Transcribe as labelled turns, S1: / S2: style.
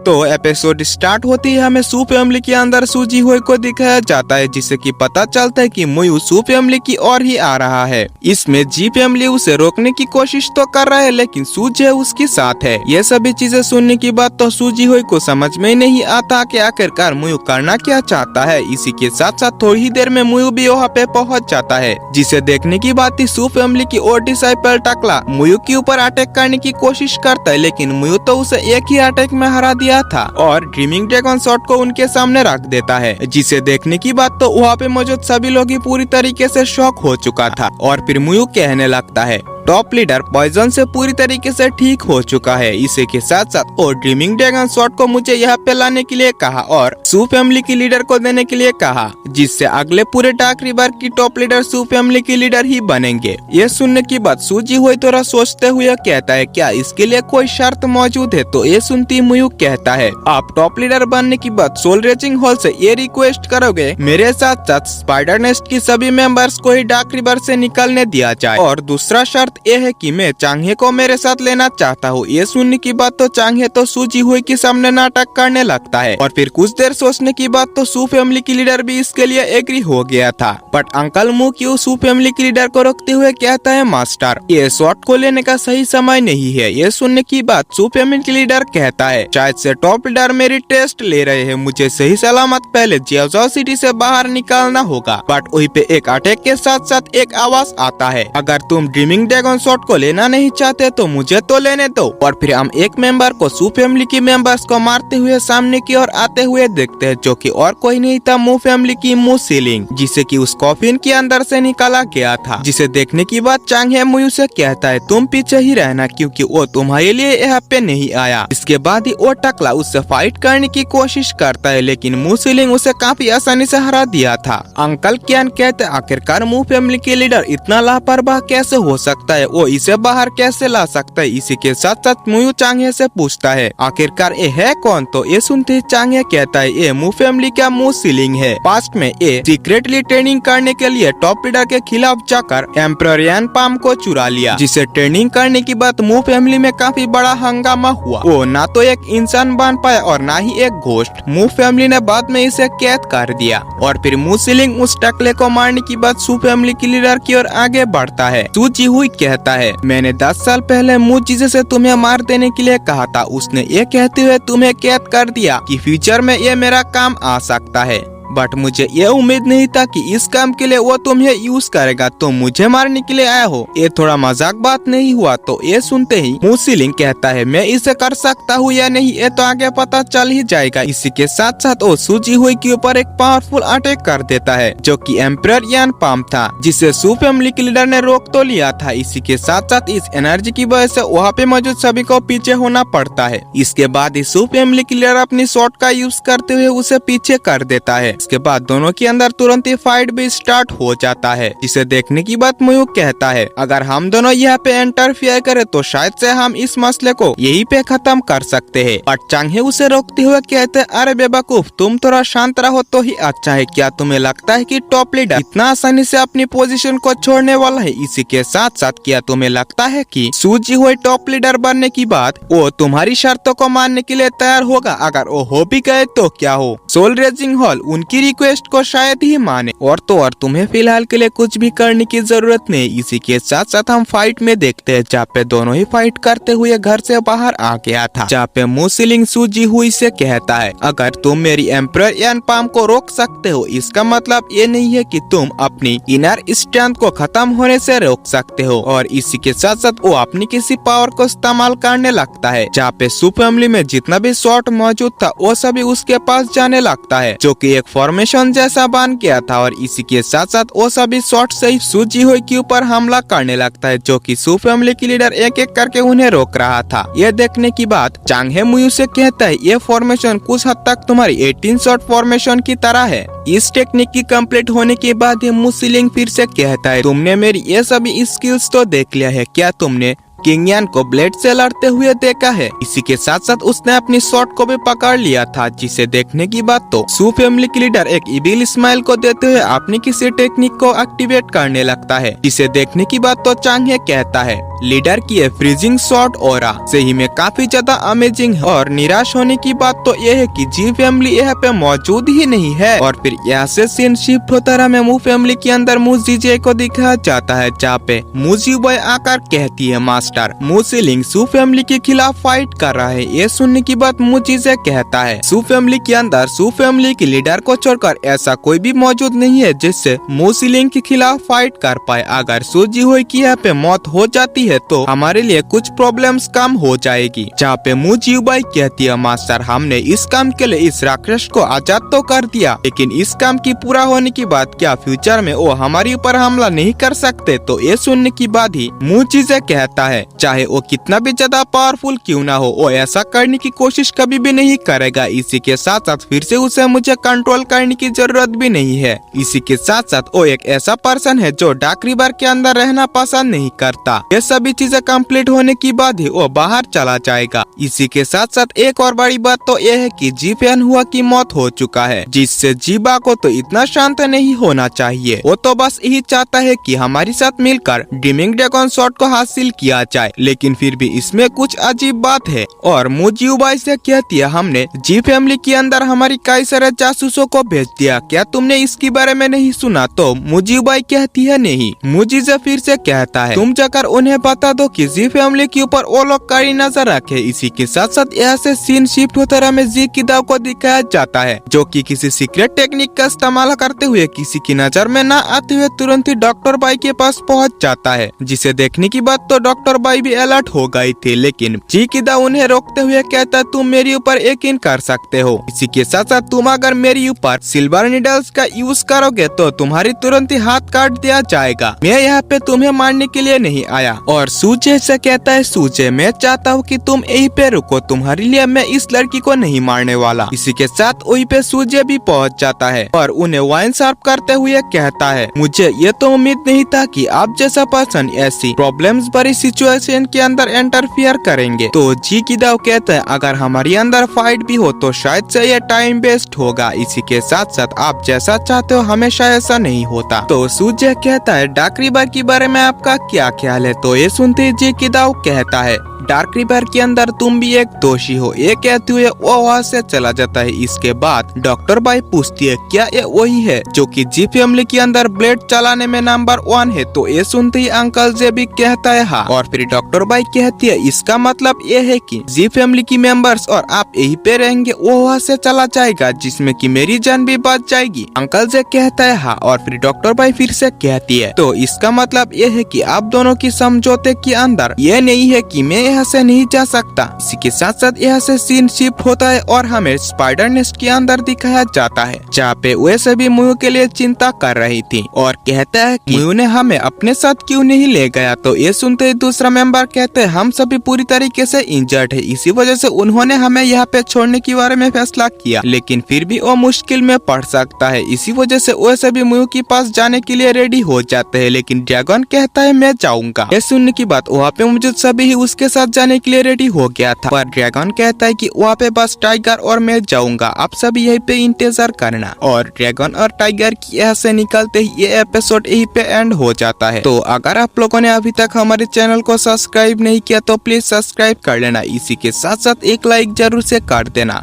S1: तो episode start होती है हमें सू फैमिली के अंदर सू जी हुई को दिखाया जाता है, जिससे कि पता चलता है कि मुयू सू फैमिली की ओर ही आ रहा है। इसमें जी फैमिली उसे रोकने की कोशिश तो कर रहा है, लेकिन सू जी उसके साथ है। ये सभी चीजें सुनने की बात तो सू जी हुई को समझ में नहीं आता कि आखिरकार मुयू करना क्या चाहता है। इसी के साथ साथ थोड़ी ही देर में मुयू भी वहाँ पे पहुँच जाता है, जिसे देखने की बात थी सू फैमिली की और डिसाइपल टकला मुयू के ऊपर अटैक करने की कोशिश करता है, लेकिन मुयू तो उसे एक ही अटैक में हरा दिया था और ड्रीमिंग ड्रैगन शॉट को उनके सामने रख देता है। जिसे देखने की बात तो वहाँ पे मौजूद सभी लोग ही पूरी तरीके से शॉक हो चुका था। और फिर मुयू कहने लगता है टॉप लीडर पॉइजन से पूरी तरीके से ठीक हो चुका है। इसी के साथ साथ और ड्रीमिंग ड्रैगन शॉट को मुझे यहाँ पे लाने के लिए कहा और सू फैमिली की लीडर को देने के लिए कहा, जिससे अगले पूरे डार्क रिवर की टॉप लीडर सू फैमिली की लीडर ही बनेंगे। ये सुनने की बात सू जी हुई थोड़ा सोचते हुए कहता है क्या इसके लिए कोई शर्त मौजूद है। तो ये सुनती मुयू कहता है आप टॉप लीडर बनने की बात सोल रेजिंग हॉल से ये रिक्वेस्ट करोगे मेरे साथ साथ स्पाइडर नेस्ट की सभी मेंबर्स को ही डार्क रिवर से निकलने दिया जाए, और दूसरा शर्त ये है कि मैं चांगे को मेरे साथ लेना चाहता हूँ। ये सुनने की बात तो चांगे तो सू जी हुई के सामने नाटक करने लगता है, और फिर कुछ देर सोचने की बात तो सू फैमिली की लीडर भी इसके लिए एग्री हो गया था। बट अंकल मू क्यों सू फैमिली की लीडर को रोकते हुए कहता है मास्टर ये शॉट को लेने का सही समय नहीं है। ये सुनने की बात सू फैमिली की लीडर कहता है शायद से टॉप लीडर मेरी टेस्ट ले रहे हैं, मुझे सही सलामत पहले जियाओ सिटी से बाहर निकालना होगा। बट वही पे एक अटैक के साथ साथ एक आवाज आता है अगर तुम ड्रीमिंग ड्रैगन शॉट को लेना नहीं चाहते तो मुझे तो लेने दो। और फिर हम एक मेंबर को सू फैमिली की मेंबर्स को मारते हुए सामने की ओर आते हुए देखते हैं, जो कि और कोई नहीं था मू फैमिली की मू सीलिंग, जिसे कि उस कॉफिन के अंदर से निकाला गया था। जिसे देखने की बात चांगे मुयू से कहता है तुम पीछे ही रहना क्योंकि वो तुम्हारे लिए यहाँ पे नहीं आया। इसके बाद ही वो टकला उससे फाइट करने की कोशिश करता है, लेकिन मू सीलिंग उसे काफी आसानी से हरा दिया था। अंकल कियान कहते आखिरकार मू फैमिली के लीडर इतना लापरवाह कैसे हो सकता है, वो इसे बाहर कैसे ला सकता है। इसी के साथ साथ मुयू चांगे से पूछता है आखिरकार ये है कौन। तो ये सुनते ही चांगे कहता है ये मू फैमिली का मू सीलिंग है। पास्ट में ये सीक्रेटली ट्रेनिंग करने के लिए टॉप लीडर के खिलाफ जाकर एम्परर यान पाम को चुरा लिया, जिसे ट्रेनिंग करने की बाद मू फैमिली में काफी बड़ा हंगामा हुआ। वो ना तो एक इंसान बन पाया और ना ही एक घोस्ट। मू फैमिली ने बाद में इसे कैद कर दिया, और फिर मू सीलिंग उस टकले को मारने की बाद सू फैमिली की लीडर की ओर आगे बढ़ता है। सू जी हुई कहता है मैंने 10 साल पहले मू जीजे से तुम्हें मार देने के लिए कहा था, उसने ये कहते हुए तुम्हें कैद कर दिया कि फ्यूचर में ये मेरा काम आ सकता है। बट मुझे ये उम्मीद नहीं था कि इस काम के लिए वो तुम्हें यूज करेगा, तो मुझे मारने के लिए आया हो। ये थोड़ा मजाक बात नहीं हुआ। तो ये सुनते ही मू सीलिंग कहता है मैं इसे कर सकता हूँ या नहीं ये तो आगे पता चल ही जाएगा। इसी के साथ साथ वो सू जी हुई के ऊपर एक पावरफुल अटैक कर देता है, जो कि एम्परर यान पाम था, जिसे सू फैमिली के लीडर ने रोक तो लिया था। इसी के साथ साथ इस एनर्जी की वजह से वहाँ पे मौजूद सभी को पीछे होना पड़ता है। इसके बाद ही सू फैमिली के लीडर अपनी शॉट का यूज करते हुए उसे पीछे कर देता है। इसके बाद दोनों के अंदर तुरंत ही फाइट भी स्टार्ट हो जाता है, जिसे देखने की बात मुयू कहता है अगर हम दोनों यहाँ पे इंटरफियर करें तो शायद से हम इस मसले को यहीं पे खत्म कर सकते हैं। बट चांगे उसे रोकते हुए कहते अरे बेवकूफ तुम थोड़ा शांत रहो तो ही अच्छा है। क्या तुम्हें लगता है कि टॉप लीडर इतना आसानी से अपनी पोजीशन को छोड़ने वाला है। इसी के साथ साथ क्या तुम्हें लगता है कि सू जी हुई टॉप लीडर बनने की बात वो तुम्हारी शर्तों को मानने के लिए तैयार होगा। अगर वो हो भी गए तो क्या हो, सोल रेजिंग हॉल उनकी रिक्वेस्ट को शायद ही माने। और तो और तुम्हें फिलहाल के लिए कुछ भी करने की जरूरत नहीं। इसी के साथ साथ हम फाइट में देखते हैं जहाँ पे दोनों ही फाइट करते हुए घर से बाहर आ गया था, जहाँ पे मू सीलिंग सू जी हुई से कहता है अगर तुम मेरी एम्परर यान पाम को रोक सकते हो इसका मतलब ये नहीं है कि तुम अपनी इनर स्ट्रेंथ को खत्म होने से रोक सकते हो। और इसी के साथ साथ वो अपनी किसी पावर को इस्तेमाल करने लगता है, जहाँ पे सू फैमिली में जितना भी शॉट मौजूद था वो सभी उसके पास जाने लगता है, जो कि एक फॉर्मेशन जैसा बन गया था। और इसी के साथ साथ वो सभी शॉट से ही सू जी हुई के ऊपर हमला करने लगता है, जो कि सू फैमिली की लीडर एक एक करके उन्हें रोक रहा था। ये देखने की बात चांगे मुयू से कहता है ये फॉर्मेशन कुछ हद तक तुम्हारी 18 शॉट फॉर्मेशन की तरह है। इस टेक्निक की कंप्लीट होने के बाद मू सीलिंग फिर से कहता है तुमने मेरी ये सभी स्किल्स तो देख लिया है, क्या तुमने किंग यान को ब्लेड से लड़ते हुए देखा है। इसी के साथ साथ उसने अपनी शॉट को भी पकड़ लिया था, जिसे देखने की बात तो सू फैमिली की लीडर एक इविल स्माइल को देते हुए अपनी किसी टेक्निक को एक्टिवेट करने लगता है, जिसे देखने की बात तो चांगे कहता है लीडर की ये फ्रीजिंग शॉट ऑरा सही में काफी ज्यादा अमेजिंग है। और निराश होने की बात तो ये है कि जी फैमिली यहाँ पे मौजूद ही नहीं है। और फिर यहाँ से सीन शिफ्ट होता रहा, मू फैमिली के अंदर मू जीजे को दिखाया जाता है, जहाँ पे मू जीबॉय आकर कहती है मास्टर मू सीलिंग सू फैमिली के खिलाफ फाइट कर रहा है। ये सुनने की बात मू जीजे कहता है सू फैमिली के अंदर सू फैमिली के लीडर को छोड़कर ऐसा कोई भी मौजूद नहीं है जिससे मू सीलिंग के खिलाफ फाइट कर पाए। अगर सू जीबॉय की यहाँ पे मौत हो जाती है तो हमारे लिए कुछ प्रॉब्लम्स कम हो जाएगी। जहाँ पे मू जीबॉय कहती है मास्टर हमने इस काम के लिए इस राक्षस को आजाद तो कर दिया, लेकिन इस काम की पूरा होने के बाद क्या फ्यूचर में वो हमारे ऊपर हमला नहीं कर सकते। तो ये सुनने की बाद ही मू जीजे कहता है चाहे वो कितना भी ज्यादा पावरफुल क्यों ना हो वो ऐसा करने की कोशिश कभी भी नहीं करेगा। इसी के साथ साथ फिर से उसे मुझे कंट्रोल करने की जरूरत भी नहीं है। इसी के साथ साथ वो एक ऐसा पर्सन है जो डार्क रिवर के अंदर रहना पसंद नहीं करता। ये सभी चीजें कंप्लीट होने की बाद ही वो बाहर चला जाएगा। इसी के साथ साथ एक और बड़ी बात तो ये है कि जी फैन हुआ की मौत हो चुका है, जिससे जीबा को तो इतना शांत नहीं होना चाहिए। वो तो बस यही चाहता है कि हमारे साथ मिलकर ड्रीमिंग ड्रैगन शॉट को हासिल किया जाए। लेकिन फिर भी इसमें कुछ अजीब बात है और मू जीबॉय से कहती है हमने जी फैमिली के अंदर हमारी कई सारे जासूसों को भेज दिया, क्या तुमने इसके बारे में नहीं सुना? तो मू जीबॉय कहती है नहीं। मू जीजे फिर से कहता है तुम जाकर उन्हें बता दो कि जी फैमिली के ऊपर वो लोग कड़ी नजर रखे। इसी के साथ साथ यहाँ से सीन शिफ्ट होता रहा, में जी किदाओ को दिखाया जाता है जो कि किसी सीक्रेट टेक्निक का इस्तेमाल करते हुए किसी की नजर में न आते हुए तुरंत ही डॉक्टर बाई के पास पहुंच जाता है, जिसे देखने की बात तो डॉक्टर बाई भी अलर्ट हो गई थी। लेकिन जी किदा उन्हें रोकते हुए कहता है तुम मेरे ऊपर यकीन कर सकते हो। इसी के साथ साथ तुम अगर मेरे ऊपर सिल्वर नीडल्स का यूज करोगे तो तुम्हारी तुरंत ही हाथ काट दिया जाएगा। मैं यहाँ पे तुम्हें मारने के लिए नहीं आया। और सूजे से कहता है सूजे मैं चाहता हूँ कि तुम यहीं पे रुको, तुम्हारे लिए मैं इस लड़की को नहीं मारने वाला। इसी के साथ वहीं पे सूजे भी पहुँच जाता है और उन्हें वाइन सर्व करते हुए कहता है मुझे ये तो उम्मीद नहीं था कि आप जैसा पर्सन ऐसी प्रॉब्लम्स भरी सिचुएशन के अंदर इंटरफियर करेंगे। तो जी किदाओ कहता है अगर हमारे अंदर फाइट भी हो तो शायद से ये टाइम वेस्ट होगा। इसी के साथ साथ आप जैसा चाहते हो हमेशा ऐसा नहीं होता। तो सूजे कहता है डार्क रिवर के बारे में आपका क्या ख्याल है? तो ये सुनते जी किदाओ कहता है डार्क रिवर के अंदर तुम भी एक दोषी हो। ये कहते हुए वो वहाँ से चला जाता है। इसके बाद डॉक्टर बाई पूछती है क्या ये वही है जो कि जी फैमिली के अंदर ब्लेड चलाने में नंबर 1 है? तो ये सुनते ही अंकल जे भी कहता है हाँ। और फिर डॉक्टर बाई कहती है इसका मतलब ये है कि जी फैमिली की मेंबर्स और आप यहीं पे रहेंगे। वो वहाँ से चला जाएगा जिसमें कि मेरी जान भी बच जाएगी। अंकल जे कहता है हाँ। और फिर डॉक्टर बाई फिर से कहती है तो इसका मतलब ये है कि आप दोनों की समझौते के अंदर ये नहीं है कि मैं यहाँ से नहीं जा सकता। इसी के साथ साथ यहाँ से सीन शिफ्ट होता है और हमें स्पाइडर नेस्ट के अंदर दिखाया जाता है, जहाँ पे वे सभी मुयू के लिए चिंता कर रही थी और कहता है कि मुयू ने हमें अपने साथ क्यों नहीं ले गया। तो ये सुनते ही दूसरा मेंबर कहते हैं हम सभी पूरी तरीके से इंजर्ड है, इसी वजह से उन्होंने हमें यहाँ पे छोड़ने के बारे में फैसला किया, लेकिन फिर भी वो मुश्किल में पड़ सकता है। इसी वजह से वो सभी मुयू के पास जाने के लिए रेडी हो जाते हैं, लेकिन ड्रैगन कहता है मैं जाऊंगा। ये सुनने की बात वहाँ पे मौजूद सभी ही उसके साथ जाने के लिए रेडी हो गया था, पर ड्रैगन कहता है कि वहाँ पे बस टाइगर और मैं जाऊंगा, आप सब यहीं पे इंतजार करना। और ड्रैगन और टाइगर की यहाँ से निकलते ही ये एपिसोड यहीं पे एंड हो जाता है। तो अगर आप लोगों ने अभी तक हमारे चैनल को सब्सक्राइब नहीं किया तो प्लीज सब्सक्राइब कर लेना। इसी के साथ साथ एक लाइक जरूर से कर देना।